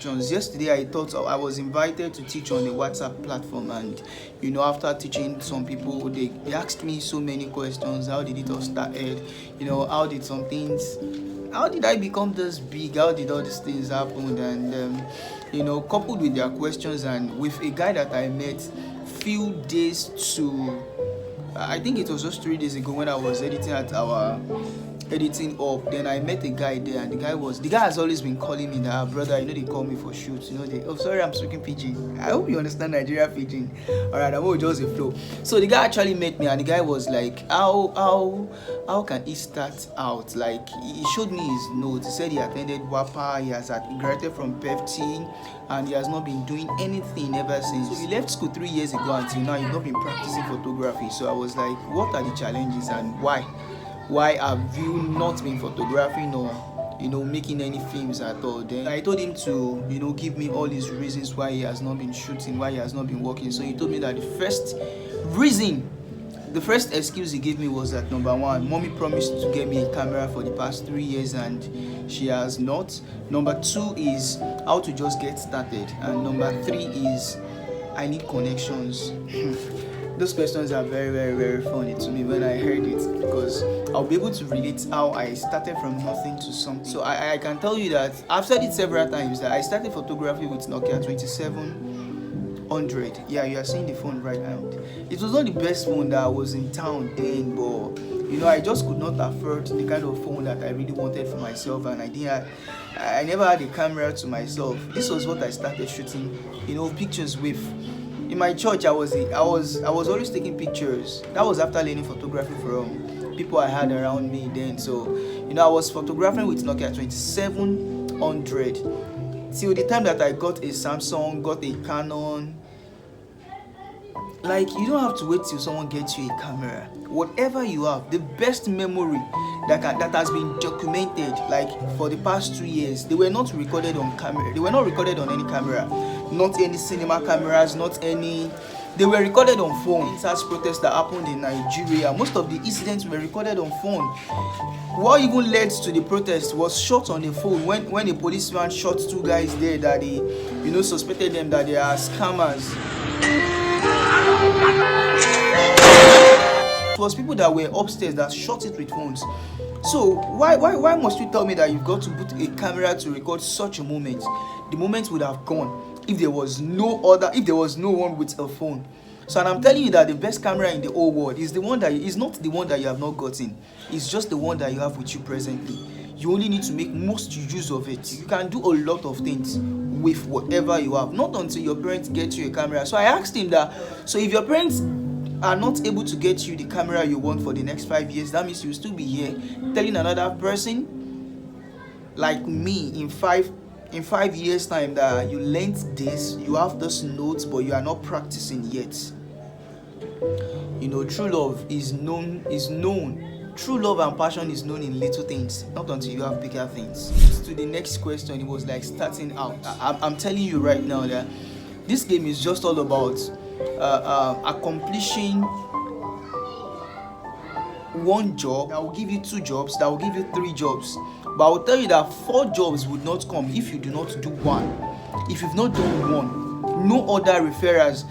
Yesterday I thought I was invited to teach on the WhatsApp platform, and after teaching some people, they asked me so many questions. How did it all started? How did some things, how did I become this big? How did all these things happen? And coupled with their questions and with a guy that I met few days to, I think it was just 3 days ago when I was editing at our editing up, then I met a guy there, and the guy has always been calling me that, brother, they call me for shoots, oh sorry, I'm speaking pidgin. I hope you understand Nigeria pidgin. Alright, I'm just a flow. So the guy actually met me, and the guy was like, how can he start out? Like, he showed me his notes. He said he attended WAPA, he has graduated from PhD, and he has not been doing anything ever since. So he left school 3 years ago until now. He's not been practicing photography. So I was like, what are the challenges and why have you not been photographing or making any films at all? Then I told him to give me all his reasons why he has not been shooting, why he has not been working. So he told me that the first excuse he gave me was that, number one, mommy promised to get me a camera for the past 3 years and she has not. Number two is how to just get started, and number three is I need connections. Those questions are very, very, very funny to me when I heard it, because I'll be able to relate how I started from nothing to something. So I can tell you that I've said it several times that I started photography with Nokia 2700. Yeah, you are seeing the phone right now. It was not the best phone that was in town then, but I just could not afford the kind of phone that I really wanted for myself, and I never had a camera to myself. This was what I started shooting, pictures with. In my church, I was always taking pictures. That was after learning photography from people I had around me then. So, I was photographing with Nokia 2700 till the time that I got a Samsung, got a Canon. Like, you don't have to wait till someone gets you a camera. Whatever you have, the best memory that has been documented, like for the past 2 years, they were not recorded on camera. They were not recorded on any camera, not any cinema cameras, they were recorded on phone. Such protests that happened in Nigeria, most of the incidents were recorded on phone. What even led to the protest was shot on the phone when a policeman shot 2 guys there that he suspected them that they are scammers. It was people that were upstairs that shot it with phones. So why must you tell me that you've got to put a camera to record such a moment? The moment would have gone if there was no one with a phone. So, and I'm telling you that the best camera in the whole world is not the one that you have not gotten. It's just the one that you have with you presently. You only need to make most use of it. You can do a lot of things with whatever you have, not until your parents get you a camera. So I asked him that, so if your parents are not able to get you the camera you want for the next 5 years, that means you'll still be here telling another person like me in 5 years time that you learned this, you have this notes, but you are not practicing yet. True love is known. True love and passion is known in little things, not until you have bigger things. To the next question, it was like starting out. I'm telling you right now that this game is just all about accomplishing one job that will give you 2 jobs, that will give you 3 jobs. But I will tell you that 4 jobs would not come if you do not do one. If you've not done one, no other referrals.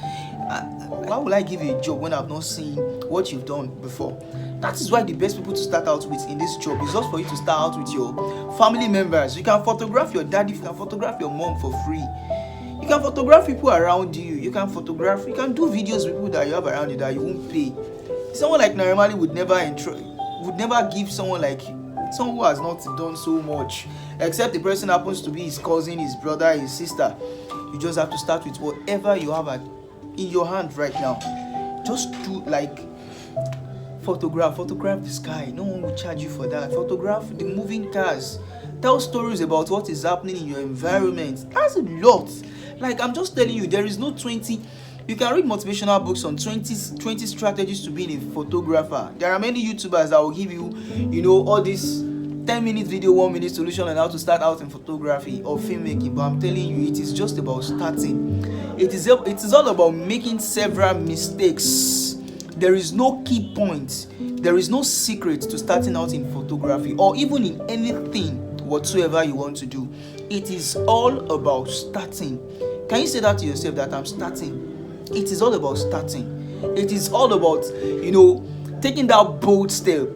Why will I give you a job when I've not seen what you've done before? That is why the best people to start out with in this job is just for you to start out with your family members. You can photograph your daddy, you can photograph your mom for free. You can photograph people around you. You can do videos with people that you have around you that you won't pay. Someone like Narimali would never give someone who has not done so much, except the person happens to be his cousin, his brother, his sister. You just have to start with whatever you have in your hand right now. Just do photograph the sky. No one will charge you for that. Photograph the moving cars. Tell stories about what is happening in your environment. That's a lot. Like, I'm just telling you, there is no 20. You can read motivational books on 20 strategies to being a photographer. There are many YouTubers that will give you, all this 10-minute video, 1-minute solution on how to start out in photography or filmmaking. But I'm telling you, it is just about starting. It is all about making several mistakes. There is no key point. There is no secret to starting out in photography or even in anything whatsoever you want to do. It is all about starting. Can you say that to yourself, that I'm starting? It is all about starting. It is all about, taking that bold step.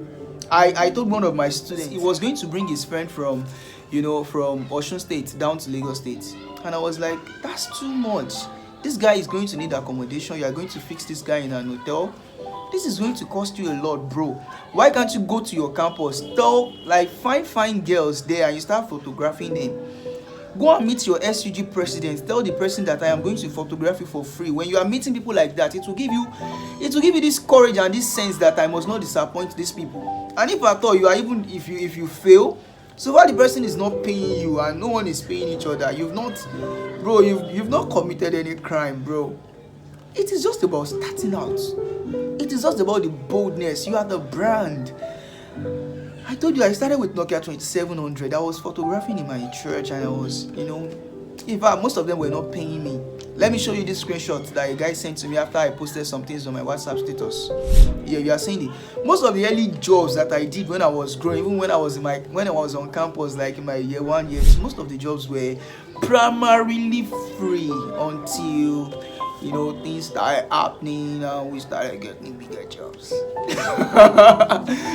I told one of my students he was going to bring his friend from Osun State down to Lagos State, and I was like, that's too much. This guy is going to need accommodation. You are going to fix this guy in an hotel. This is going to cost you a lot, bro. Why can't you go to your campus, find fine girls there and you start photographing them? Go and meet your SUG president. Tell the person that I am going to photograph you for free. When you are meeting people like that, it will give you this courage and this sense that I must not disappoint these people. And if at all you are, even if you fail, so far the person is not paying you and no one is paying each other, you've not committed any crime, bro. It is just about starting out. It is just about the boldness. You are the brand. I told you I started with Nokia 2700. I was photographing in my church and I was, in fact, most of them were not paying me. Let me show you this screenshot that a guy sent to me after I posted some things on my WhatsApp status. Yeah, you are seeing it. Most of the early jobs that I did when I was growing, even when I was on campus, like in my year 1 year, most of the jobs were primarily free until things started happening and we started getting bigger jobs.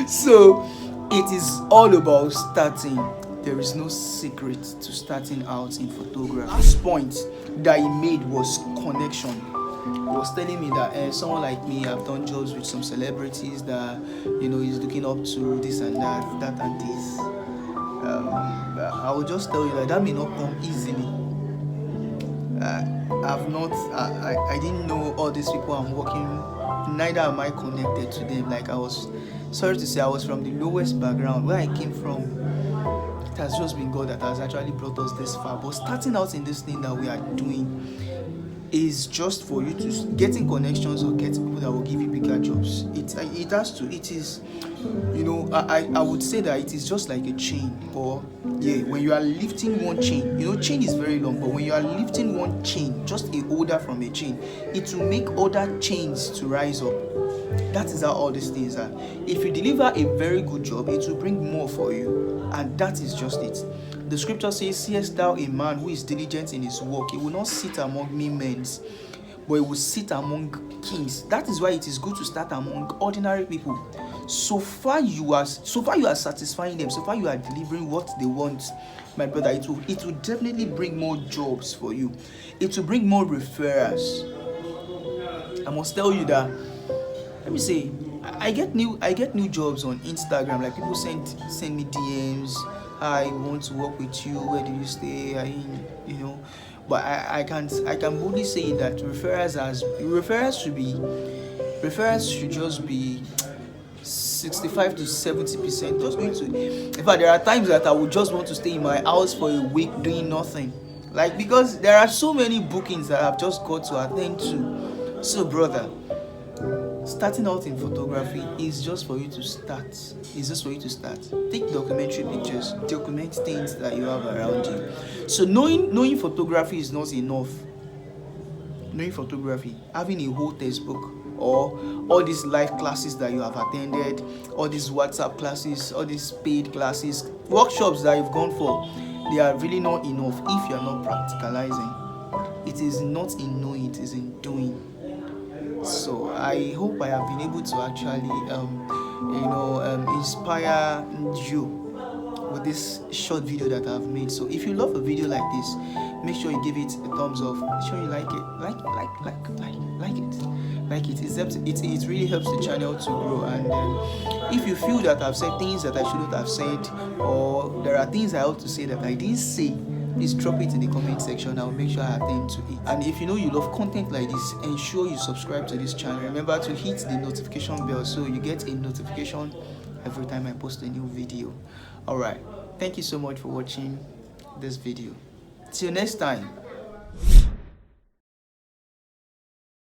So it is all about starting. There is no secret to starting out in photography. Last point that he made was connection. He was telling me that someone like me, I've done jobs with some celebrities that he's looking up to, this and that and this. I will just tell you that may not come easily. I didn't know all these people I'm working, neither am I connected to them. Like, I was from the lowest background. Where I came from, it has just been God that has actually brought us this far. But starting out in this thing that we are doing is just for you to getting connections or get people that will give you bigger jobs. I would say that it is just like a chain. Or when you are lifting one chain, chain is very long, but when you are lifting one chain, just a holder from a chain, it will make other chains to rise up. That is how all these things are. If you deliver a very good job, it will bring more for you, and that is just it. The scripture says, seest thou a man who is diligent in his work? He will not sit among men, but he will sit among kings. That is why it is good to start among ordinary people. So far you are satisfying them, so far you are delivering what they want, my brother, it will definitely bring more jobs for you. It will bring more referrals. I must tell you that, let me say, I get new jobs on Instagram. Like, people send me DMs. I want to work with you. Where do you stay? But I can boldly say that referrals should just be 65 to 70%. Just going to. In fact, there are times that I would just want to stay in my house for a week doing nothing. Like, because there are so many bookings that I've just got to attend to. So, brother, starting out in photography is just for you to start. It's just for you to start. Take documentary pictures. Document things that you have around you. So knowing photography is not enough. Knowing photography, having a whole textbook, or all these live classes that you have attended, all these WhatsApp classes, all these paid classes, workshops that you've gone for, they are really not enough if you're not practicalizing. It is not in knowing, it is in doing. So I hope I have been able to actually inspire you with this short video that I've made. So if you love a video like this, make sure you give it a thumbs up. Make sure you like it. Like it. It really helps the channel to grow. And if you feel that I've said things that I shouldn't have said, or there are things I ought to say that I didn't say, please drop it in the comment section. I'll make sure I attend to it. And if you love content like this, ensure you subscribe to this channel. Remember to hit the notification bell so you get a notification every time I post a new video. Alright, thank you so much for watching this video. Till next time.